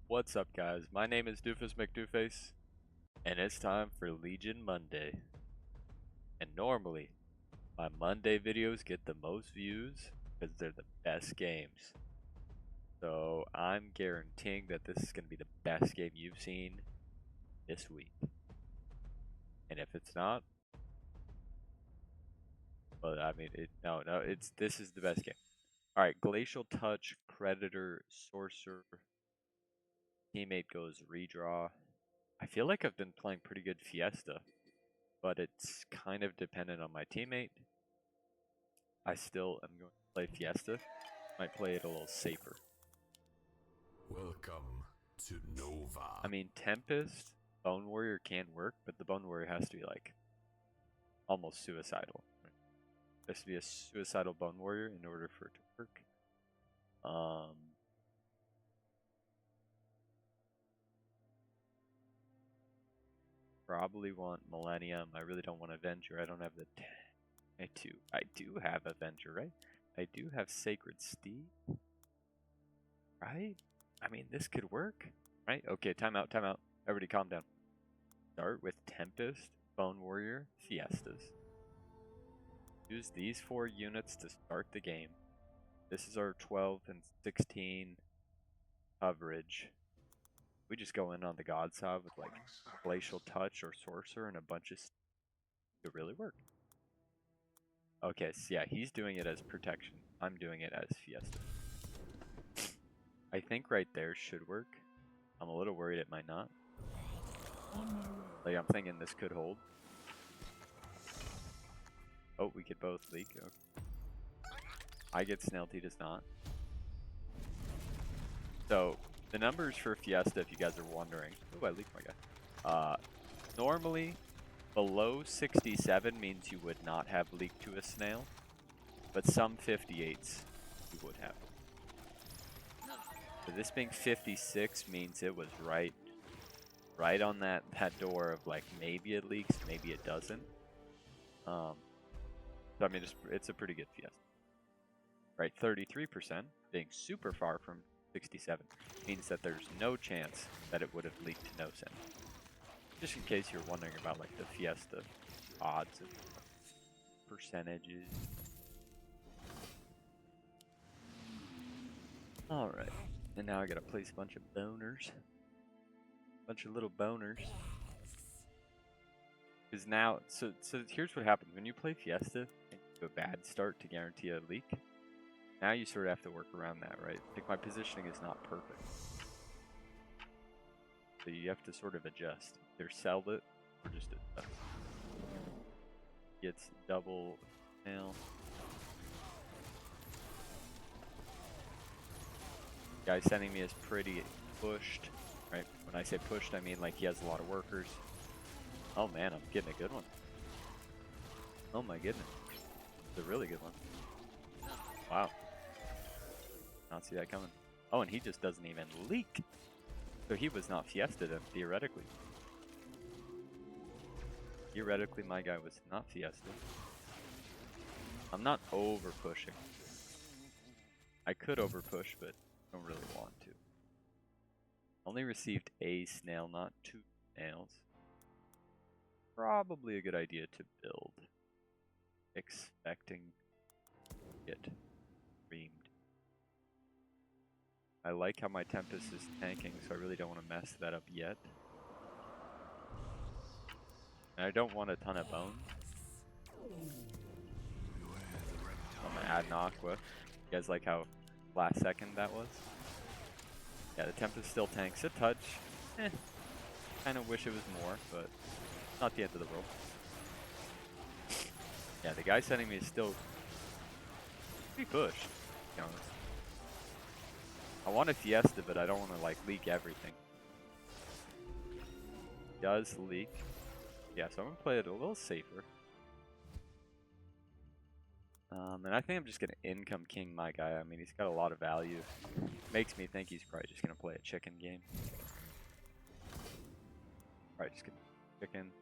What's up, guys? My name is Doofus Mcdooface, and it's time for Legion Monday. And normally, my Monday videos get the most views because they're the best games. So I'm guaranteeing that this is going to be the best game you've seen this week. And if it's not, well, I mean, this is the best game. All right, Glacial Touch, Predator, Sorcerer, teammate goes redraw. I feel like I've been playing pretty good Fiesta, but it's kind of dependent on my teammate. I still am going to play Fiesta. Might play it a little safer. Welcome to Nova. I mean, Tempest, Bone Warrior can work, but the Bone Warrior has to be like almost suicidal. There has to be a suicidal Bone Warrior in order for it to work. Probably want Millennium. I really don't want Avenger. I don't have the. I do have Avenger, right? I do have Sacred Steed, right? I mean, this could work, right? Okay, time out. Everybody calm down. Start with Tempest, Bone Warrior, Fiestas. Use these 4 units to start the game. This is our 12 and 16 coverage. We just go in on the God side with like Glacial Touch or Sorcerer and a bunch of stuff to really work. Okay, so yeah, he's doing it as protection. I'm doing it as Fiesta. I think right there should work. I'm a little worried it might not. Like, I'm thinking this could hold. Oh, we could both leak. Okay. I get snailed, he does not. So, the numbers for Fiesta, if you guys are wondering. Oh, I leaked my guy. Normally, below 67 means you would not have leaked to a snail. But some 58s you would have. So this being 56 means it was right on that door of like maybe it leaks, maybe it doesn't. So I mean, it's a pretty good Fiesta. Right, 33% being super far from 67 means that there's no chance that it would have leaked to no sin. Just in case you're wondering about like the Fiesta odds and percentages. Alright, and now I gotta place a bunch of boners. Bunch of little boners. Because now, so here's what happens. When you play Fiesta and you have a bad start to guarantee a leak, now you sort of have to work around that, right? Like my positioning is not perfect. So you have to sort of adjust. Either sell it or just adjust. Gets double nail. Guy sending me is pretty pushed, right? When I say pushed, I mean like he has a lot of workers. Oh man, I'm getting a good one. Oh my goodness. It's a really good one. Wow. Not see that coming. Oh, and he just doesn't even leak. So he was not Fiesta then, theoretically. Theoretically, my guy was not Fiesta. I'm not over pushing. I could over push, but I don't really want to. Only received a snail, not 2 snails. Probably a good idea to build. Expecting it reamed. I like how my Tempest is tanking, so I really don't want to mess that up yet. And I don't want a ton of bone. I'm gonna add an Aqua. You guys like how last second that was? Yeah, the Tempest still tanks a touch. Kind of wish it was more, but not the end of the world. Yeah, the guy sending me is still pretty pushed, to be honest. I want a Fiesta, but I don't want to like leak everything. Does leak. Yeah, so I'm gonna play it a little safer. And I think I'm just gonna income king my guy. I mean, he's got a lot of value. Makes me think he's probably just gonna play a chicken game. Alright, just gonna chicken.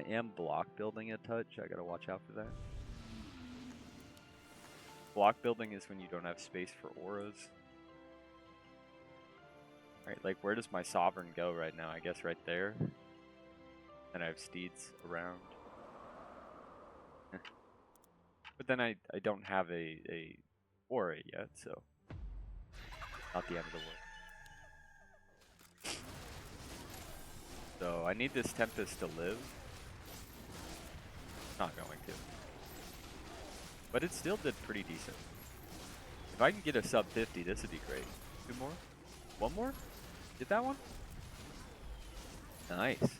I am block building a touch. I gotta watch out for that. Block building is when you don't have space for auras. Right, like where does my sovereign go right now? I guess right there. And I have steeds around. But then I don't have a aura yet, so not the end of the world. So I need this Tempest to live. Not going to. But it still did pretty decent. If I can get a sub 50, this would be great. 2 more? 1 more? Get that one? Nice.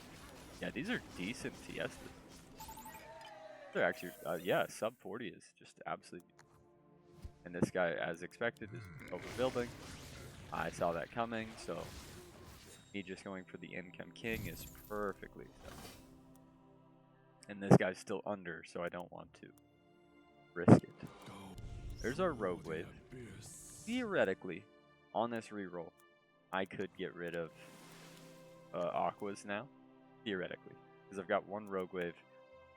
Yeah, these are decent Fiestas. They're actually, yeah, sub 40 is just absolutely. And this guy, as expected, is overbuilding. I saw that coming, so me just going for the income king is perfectly acceptable. And this guy's still under, so I don't want to risk it. There's our rogue wave. Theoretically, on this reroll, I could get rid of Aquas now. Theoretically. Because I've got 1 rogue wave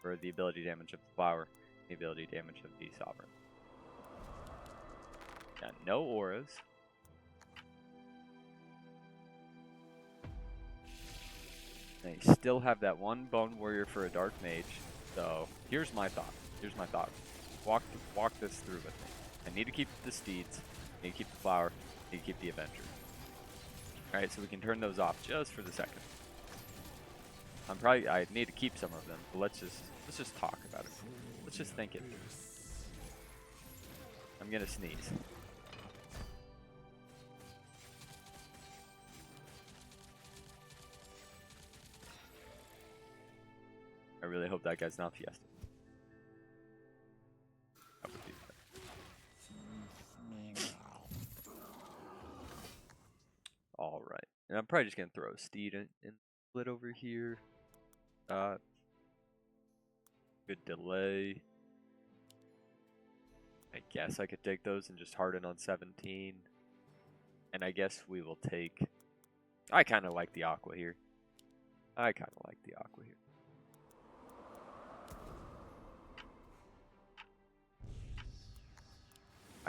for the ability damage of the flower, the ability damage of the sovereign. Yeah, no auras. And you still have that 1 bone warrior for a dark mage. So here's my thought. Here's my thought. Walk this through with me. I need to keep the steeds. I need to keep the flower. I need to keep the avenger. Alright, so we can turn those off just for the second. I need to keep some of them, but let's just talk about it. Let's just think it. I'm gonna sneeze. I really hope that guy's not Fiesta. That would be bad. Alright. And I'm probably just gonna throw a steed in split over here. Good delay. I guess I could take those and just harden on 17. And I guess we will take... I kind of like the Aqua here. I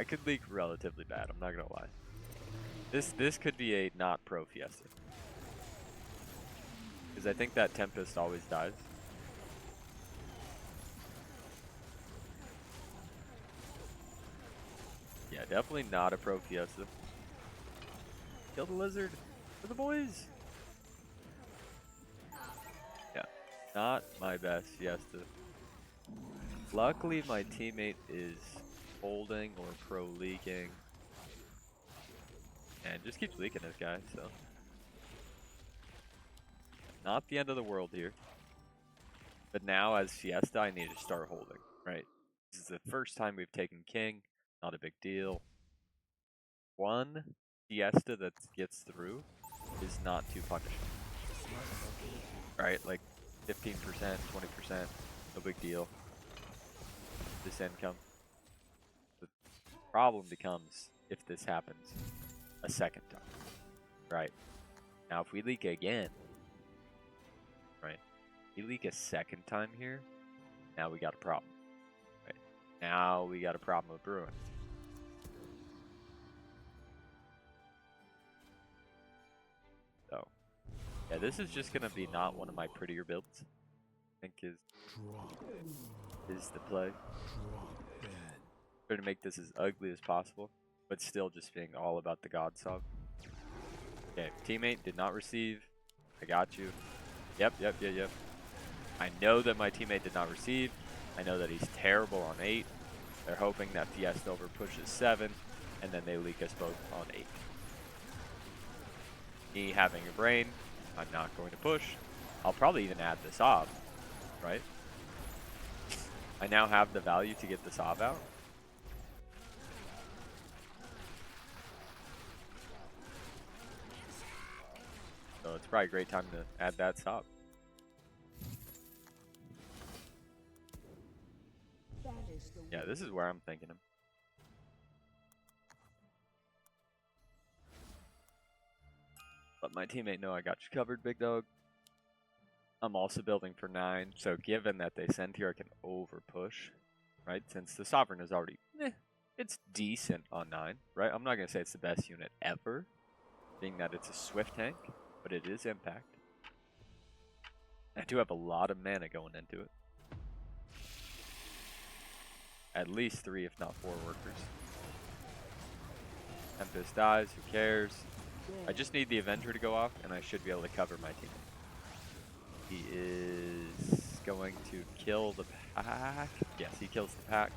could leak relatively bad, I'm not gonna lie. This could be a not pro Fiesta. Because I think that Tempest always dies. Yeah, definitely not a pro Fiesta. Kill the lizard for the boys. Yeah, not my best Fiesta. Luckily, my teammate is holding or pro leaking. And just keeps leaking this guy, so. Not the end of the world here. But now as Fiesta, I need to start holding, right? This is the first time we've taken king. Not a big deal. 1 Fiesta that gets through is not too punishing. Right, like 15%, 20%, no big deal. This income. The problem becomes if this happens a second time. Right. Now if we leak again, right? We leak a second time here, now we got a problem. Right? Now we got a problem with brewing. So, yeah, this is just gonna be not one of my prettier builds. I think is the play. Try to make this as ugly as possible, but still just being all about the God Sub. Okay, teammate did not receive. I got you. Yep. I know that my teammate did not receive. I know that he's terrible on 8. They're hoping that Fiesta over pushes 7, and then they leak us both on 8. Me having a brain, I'm not going to push. I'll probably even add the Sob, right? I now have the value to get the Sob out. So it's probably a great time to add that Sob. Yeah, this is where I'm thinking him. Let my teammate know I got you covered, big dog. I'm also building for 9, so given that they send here, I can over push, right? Since the Sovereign is already, it's decent on 9, right? I'm not going to say it's the best unit ever, being that it's a swift tank, but it is impact. I do have a lot of mana going into it. At least 3, if not 4 workers. Tempest dies, who cares? I just need the Avenger to go off, and I should be able to cover my team. He is going to kill the pack. Yes, he kills the pack.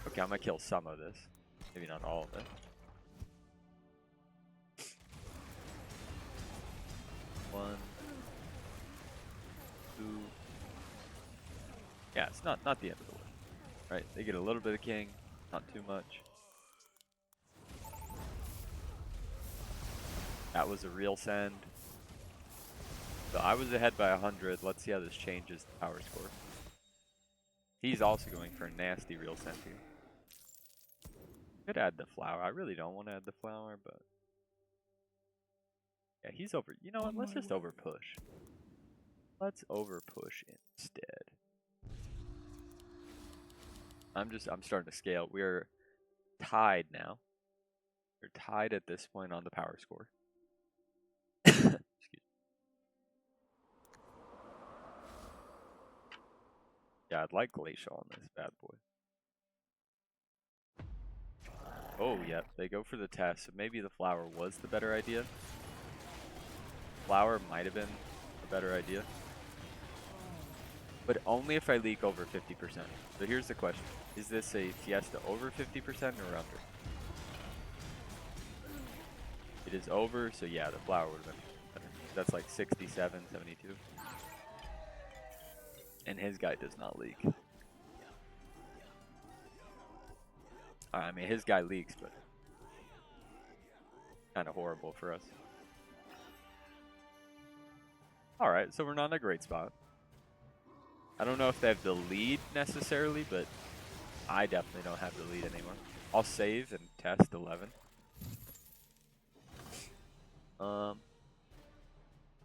Okay, I'm gonna kill some of this. Maybe not all of it. One, two. Yeah, it's not the end of the world. Right, they get a little bit of king, not too much. That was a real send. So I was ahead by 100. Let's see how this changes the power score. He's also going for a nasty real send here. Could add the flower. I really don't want to add the flower, but yeah, he's over. You know what? Let's just over push. Let's over push instead. I'm starting to scale. We're tied now. We're tied at this point on the power score. Excuse me. Yeah, I'd like Glacial on this bad boy. Oh, yeah, they go for the test, so maybe the flower was the better idea. Flower might have been a better idea. But only if I leak over 50%. So here's the question. Is this a Fiesta over 50% or under? It is over, so yeah, the flower would have been better. That's like 67, 72. And his guy does not leak. I mean, his guy leaks, but kind of horrible for us. Alright, so we're not in a great spot. I don't know if they have the lead necessarily, but I definitely don't have the lead anymore. I'll save and test 11.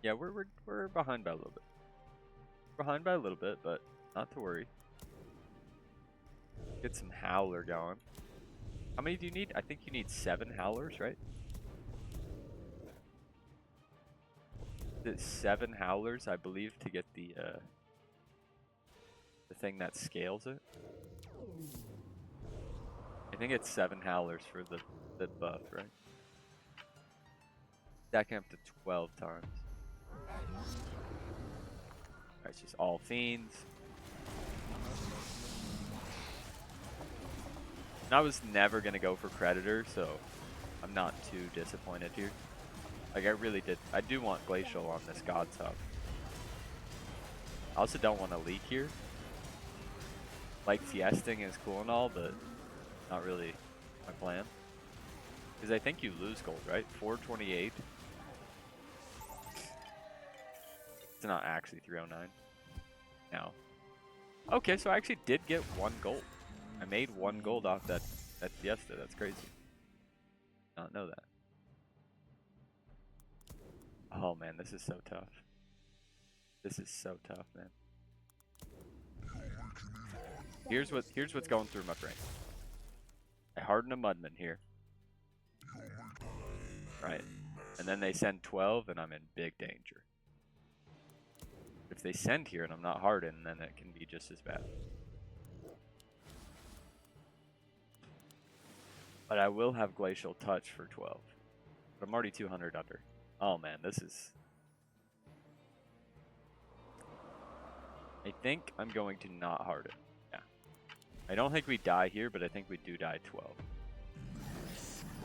Yeah, we're behind by a little bit. Behind by a little bit, but not to worry. Get some howler going. How many do you need? I think you need 7 howlers, right? It's 7 howlers, I believe, to get the thing that scales it. I think it's 7 howlers for the buff, right? Stacking up to 12 times. Alright, it's just all fiends. And I was never gonna go for Creditor, so I'm not too disappointed here. Like, I really did. I do want Glacial on this God's Hub. I also don't want to leak here. Like, Fiesting is cool and all, but not really my plan. Because I think you lose gold, right? 428. It's not actually 309. No. Okay, so I actually did get 1 gold. I made 1 gold off that Fiesta. That's crazy. Not know that. Oh man, this is so tough. This is so tough, man. Here's what's going through my brain. I harden a Mudman here. Right. And then they send 12 and I'm in big danger. If they send here and I'm not hardened, then it can be just as bad. But I will have Glacial Touch for 12. But I'm already 200 under. Oh man, this is... I think I'm going to not harden. Yeah. I don't think we die here, but I think we do die 12.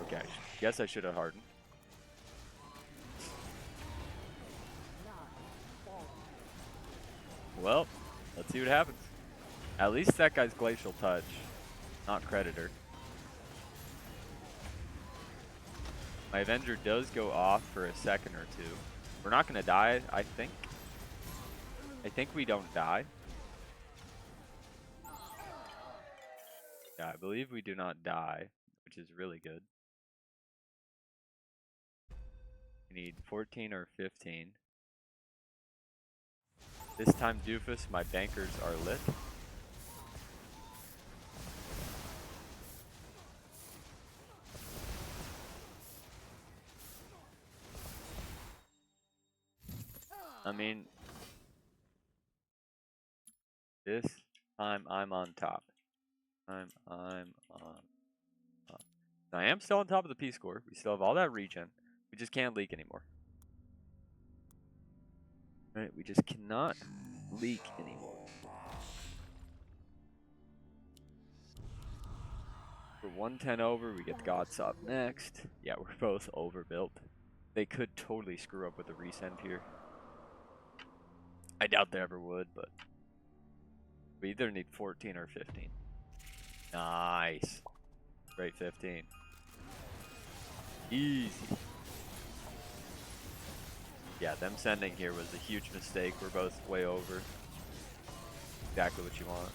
Okay, guess I should have hardened. Well, let's see what happens. At least that guy's Glacial Touch, not Creditor. My Avenger does go off for a second or two. We're not going to die, I think. I think we don't die. Yeah, I believe we do not die, which is really good. We need 14 or 15. This time, Doofus, my bankers are lit. I mean, this time I'm on top. I'm on top. I am still on top of the P score. We still have all that regen. We just can't leak anymore. Right? We just cannot leak anymore. We're 110 over. We get the gods up next. Yeah, we're both overbuilt. They could totally screw up with the resend here. I doubt they ever would, but we either need 14 or 15. Nice. Great 15. Easy. Yeah, them sending here was a huge mistake. We're both way over. Exactly what you want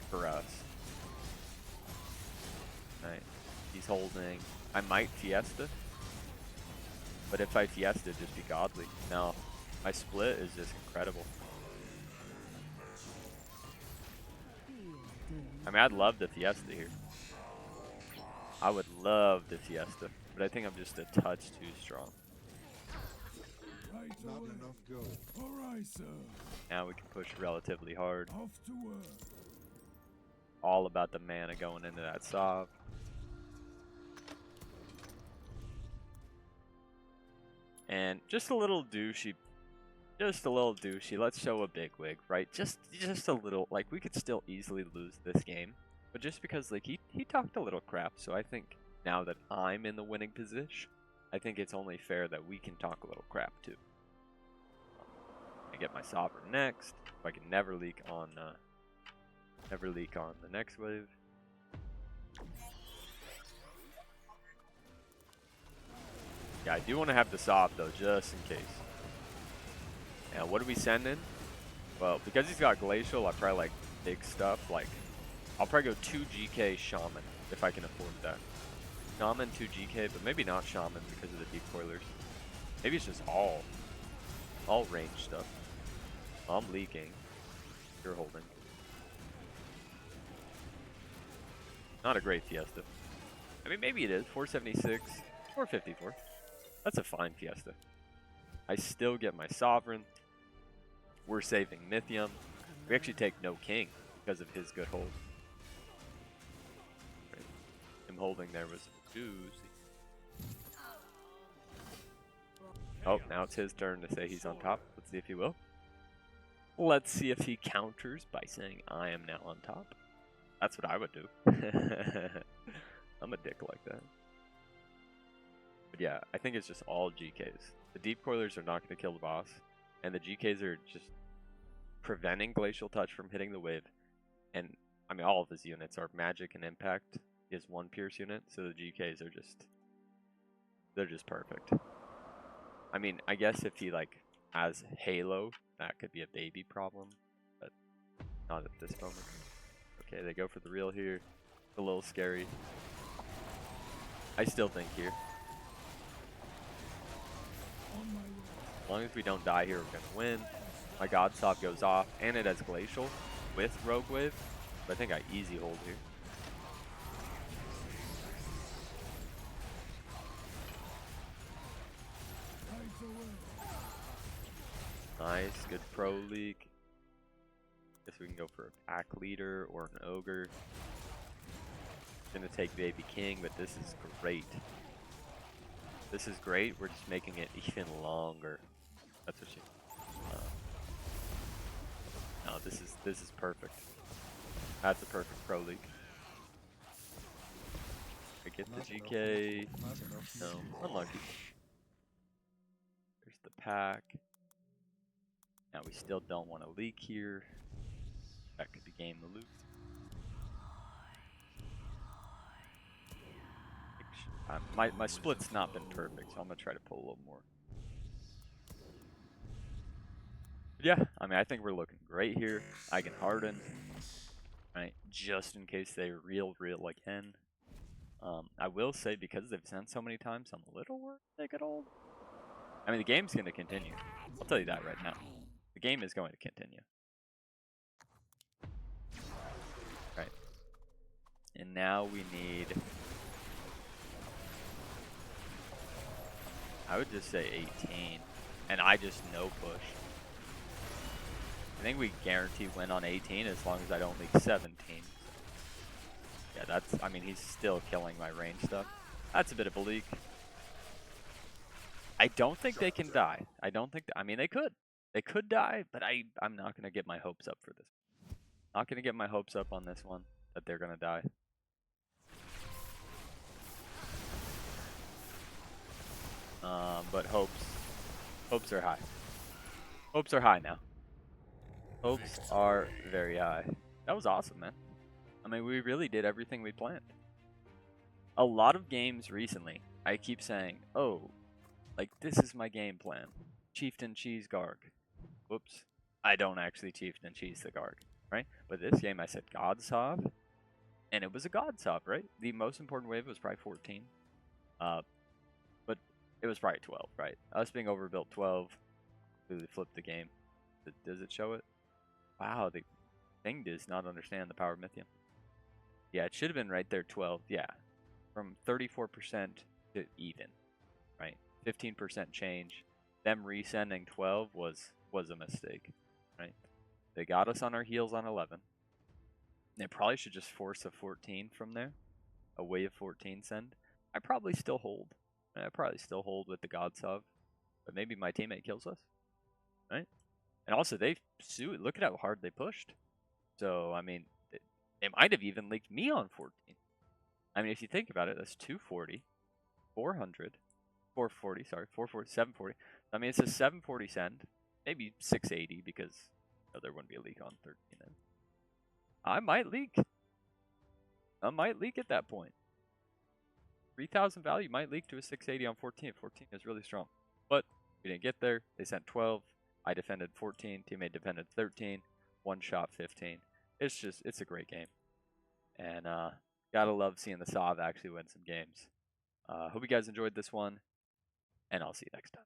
for us. Right. He's holding. I might Fiesta. But if I Fiesta, just be godly. No. My split is just incredible. I mean, I'd love the Fiesta here. I would love the Fiesta. But I think I'm just a touch too strong. Not enough go. All right, sir. Now we can push relatively hard. Off to work. All about the mana going into that Sov. And just a little douchey. Just a little douchey. Let's show a big wig, right? Just a little. Like, we could still easily lose this game. But just because, like, he talked a little crap. So I think now that I'm in the winning position, I think it's only fair that we can talk a little crap too. I get my Sovereign next. If I can never leak on the next wave. Yeah, I do want to have the Sov though, just in case. And what do we send in? Well, because he's got Glacial, I probably like big stuff. Like, I'll probably go 2 GK Shaman if I can afford that. Shaman 2 GK, but maybe not Shaman because of the deep coilers. Maybe it's just all range stuff. I'm leaking. You're holding. Not a great Fiesta. I mean, maybe it is. 476, 454. That's a fine Fiesta. I still get my Sovereign. We're saving Mythium. We actually take no King because of his good hold. Right. Him holding there was juicy. Oh, now it's his turn to say he's on top. Let's see if he will. Let's see if he counters by saying I am now on top. That's what I would do. I'm a dick like that. But yeah, I think it's just all GKs. The deep coilers are not going to kill the boss. And the GKs are just preventing Glacial Touch from hitting the wave. And, I mean, all of his units are magic and impact is 1 pierce unit. So the GKs are just, they're just perfect. I mean, I guess if he, like, has Halo, that could be a baby problem. But not at this moment. Okay, they go for the real here. It's a little scary. I still think here. As long as we don't die here, we're going to win. My God Sov goes off, and it has Glacial with Rogue Wave. But I think I easy hold here. Nice, good pro leak. Guess we can go for a pack leader or an ogre. Gonna take Baby King, but this is great. This is great. We're just making it even longer. That's what she. No, this is perfect. That's a perfect pro league. I get the GK. No, unlucky. There's the pack. Now we still don't want to leak here. That could be game the loot. My split's not been perfect, so I'm gonna try to pull a little more. But yeah, I mean, I think we're looking great here. I can harden, right, just in case they real again. I will say, because they've sent so many times, I'm a little worried they could hold. I mean, the game's gonna continue. I'll tell you that right now. The game is going to continue. Right. And now we need, I would just say 18. and I just no push. I think we guarantee win on 18 as long as I don't leak 17. Yeah, that's, I mean, he's still killing my range stuff. That's a bit of a leak. I don't think they can die. I don't think, I mean, they could. They could die, but I'm not going to get my hopes up for this. Not going to get my hopes up on this one that they're going to die. But hopes are high. Hopes are high now. Hopes are very high. That was awesome, man. I mean, we really did everything we planned. A lot of games recently, I keep saying, oh, like, this is my game plan. Chieftain cheese Garg. Whoops. I don't actually Chieftain cheese the Garg, right? But this game I said God Sov, and it was a God Sov, right? The most important wave was probably 14. But it was probably 12, right? Us being overbuilt 12, really flipped the game. Does it show it? Wow, the thing does not understand the power of Mythium. Yeah, it should have been right there, 12. Yeah, from 34% to even, right? 15% change. Them resending 12 was a mistake, right? They got us on our heels on 11. They probably should just force a 14 from there, a wave 14 send. I probably still hold. I probably still hold with the God Sub, but maybe my teammate kills us, right? And also, they sued. Look at how hard they pushed. So, I mean, they might have even leaked me on 14. I mean, if you think about it, that's 240, 400, 440, sorry, 440, 740. I mean, it's a 740 send, maybe 680 because there wouldn't be a leak on 13. Then I might leak. I might leak at that point. 3,000 value might leak to a 680 on 14. 14 is really strong. But we didn't get there. They sent 12. I defended 14. Teammate defended 13. One shot 15. It's a great game. And gotta love seeing the Sov actually win some games. Hope you guys enjoyed this one. And I'll see you next time.